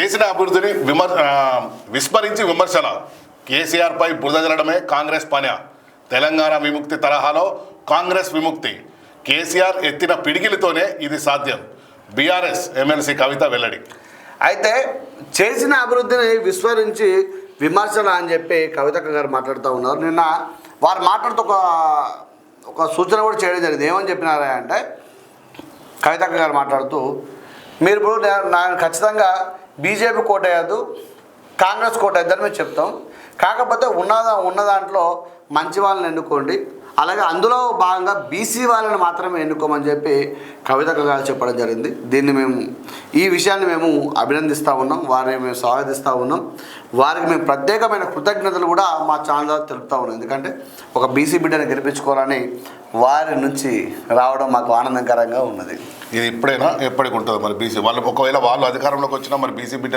చేసిన అభివృద్ధిని విస్మరించి విమర్శల కేసీఆర్పై బురద జల్లడమే కాంగ్రెస్ పని. తెలంగాణ విముక్తి తరహాలో కాంగ్రెస్ విముక్తి. కేసీఆర్ ఎత్తిన పిడికిలితోనే ఇది సాధ్యం. బీఆర్ఎస్ ఎమ్మెల్సీ కవిత వెల్లడి. అయితే చేసిన అభివృద్ధిని విస్మరించి విమర్శలు అని చెప్పి కవితక్క గారు మాట్లాడుతూ ఉన్నారు. నిన్న వారు మాట్లాడుతూ ఒక సూచన కూడా చేయడం జరిగింది. ఏమని చెప్పినారా అంటే, కవితక్క గారు మాట్లాడుతూ, మీరు ఇప్పుడు నేను ఖచ్చితంగా బీజేపీ కోట వేయద్దు, కాంగ్రెస్ కోట వేద్దని మేము చెప్తాం. కాకపోతే ఉన్న దాంట్లో మంచి వాళ్ళని ఎన్నుకోండి, అలాగే అందులో భాగంగా బీసీ వాళ్ళని మాత్రమే ఎన్నుకోమని చెప్పి కవితక్క గారు చెప్పడం జరిగింది. ఈ విషయాన్ని మేము అభినందిస్తూ ఉన్నాం, వారిని మేము స్వాగతిస్తూ ఉన్నాం. వారికి మేము ప్రత్యేకమైన కృతజ్ఞతలు కూడా మా ఛానల్ ద్వారా తెలుపుతూ ఉన్నాం. ఎందుకంటే ఒక బీసీ బిడ్డని గెలిపించుకోవాలని వారి నుంచి రావడం మాకు ఆనందకరంగా ఉన్నది. ఇది ఇప్పుడైనా ఎప్పటికి ఉంటుంది మరి బీసీ వాళ్ళు ఒకవేళ వాళ్ళు అధికారంలోకి వచ్చినా మరి బీసీ బిడ్డ